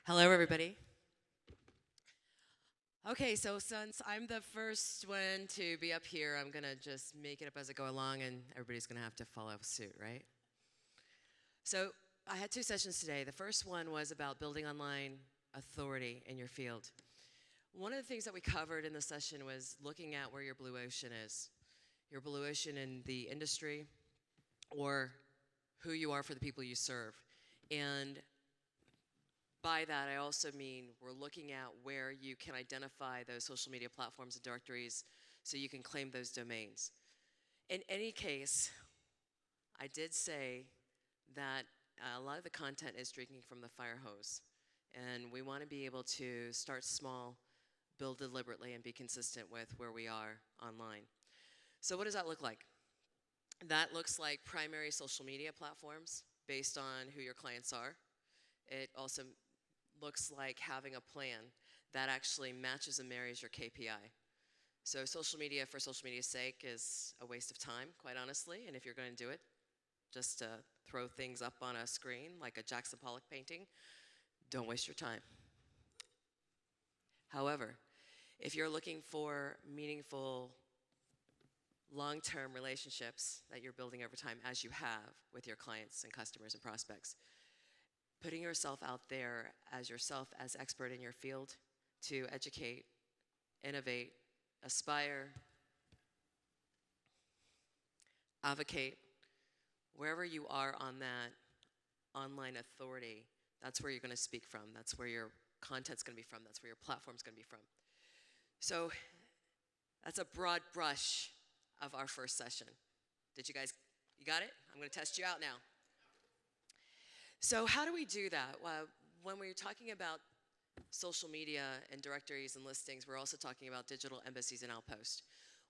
Hello, everybody. Okay, so since I'm the first one to be up here, I'm going to just make it up as I go along, and everybody's going to have to follow suit, right? So I had two sessions today. The first one was about building online authority in your field. One of the things that we covered in the session was looking at where your blue ocean is. Your blue ocean in the industry, or who you are for the people you serve. And by that, I also mean we're looking at where you can identify those social media platforms and directories so you can claim those domains. In any case, I did say that a lot of the content is drinking from the fire hose. And we want to be able to start small, build deliberately, and be consistent with where we are online. So what does that look like? That looks like primary social media platforms based on who your clients are. It also looks like having a plan that actually matches and marries your KPI. So social media for social media's sake is a waste of time, quite honestly, and if you're going to do it, just to throw things up on a screen like a Jackson Pollock painting, don't waste your time. However, if you're looking for meaningful, long-term relationships that you're building over time, as you have with your clients and customers and prospects, putting yourself out there as yourself as expert in your field to educate, innovate, aspire, advocate, wherever you are on that online authority, that's where you're going to speak from. That's where your content's going to be from. That's where your platform's going to be from. So that's a broad brush of our first session. Did you guys, you got it? I'm going to test you out now. So how do we do that? Well, when we're talking about social media and directories and listings, we're also talking about digital embassies and outposts.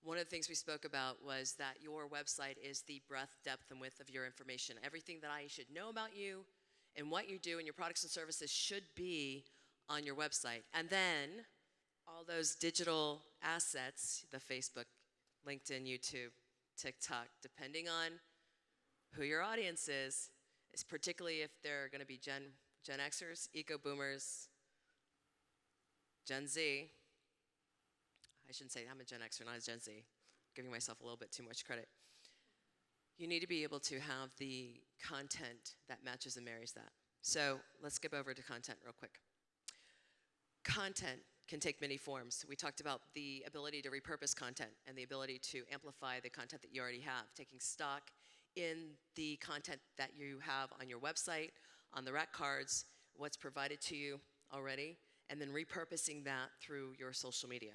One of the things we spoke about was that your website is the breadth, depth, and width of your information. Everything that I should know about you and what you do and your products and services should be on your website. And then all those digital assets, the Facebook, LinkedIn, YouTube, TikTok, depending on who your audience is particularly if they're going to be Gen Xers, eco-boomers, Gen Z. I shouldn't say I'm a Gen Xer, not a Gen Z. I'm giving myself a little bit too much credit. You need to be able to have the content that matches and marries that. So let's skip over to content real quick. Content can take many forms. We talked about the ability to repurpose content and the ability to amplify the content that you already have, taking stock in the content that you have on your website, on the rack cards, what's provided to you already, and then repurposing that through your social media.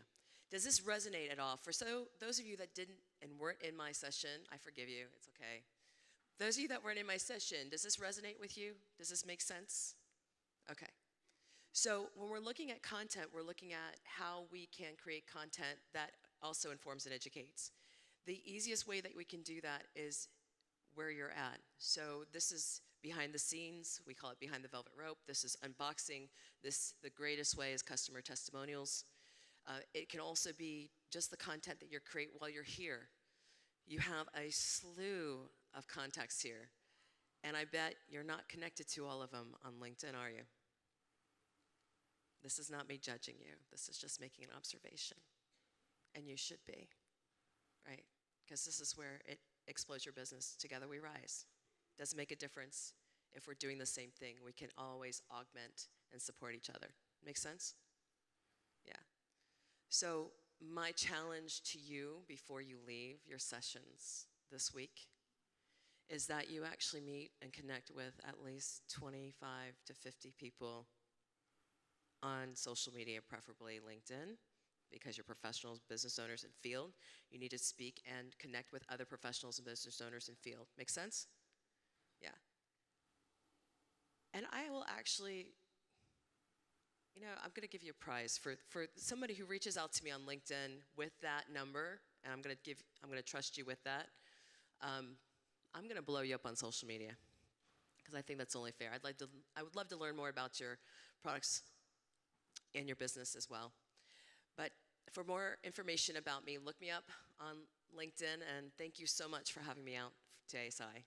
Does this resonate at all? For those of you that didn't and weren't in my session, I forgive you, it's okay. Those of you that weren't in my session, does this resonate with you? Does this make sense? Okay. So when we're looking at content, we're looking at how we can create content that also informs and educates. The easiest way that we can do that is where you're at. So this is behind the scenes. We call it behind the velvet rope. This is unboxing. The greatest way is customer testimonials. It can also be just the content that you create while you're here. You have a slew of contacts here, and I bet you're not connected to all of them on LinkedIn, are you? This is not me judging you. This is just making an observation, and you should be, right? Because this is where it explodes your business. Together we rise. Doesn't make a difference if we're doing the same thing. We can always augment and support each other. Make sense? Yeah. So my challenge to you before you leave your sessions this week is that you actually meet and connect with at least 25 to 50 people on social media, preferably LinkedIn, because you're professionals, business owners in field. You need to speak and connect with other professionals and business owners in field. Make sense? Yeah. And I will actually, I'm going to give you a prize for somebody who reaches out to me on LinkedIn with that number, and I'm going to trust you with that. I'm going to blow you up on social media because I think that's only fair. I would love to learn more about your products and your business as well. But for more information about me, look me up on LinkedIn, and thank you so much for having me out to ASI.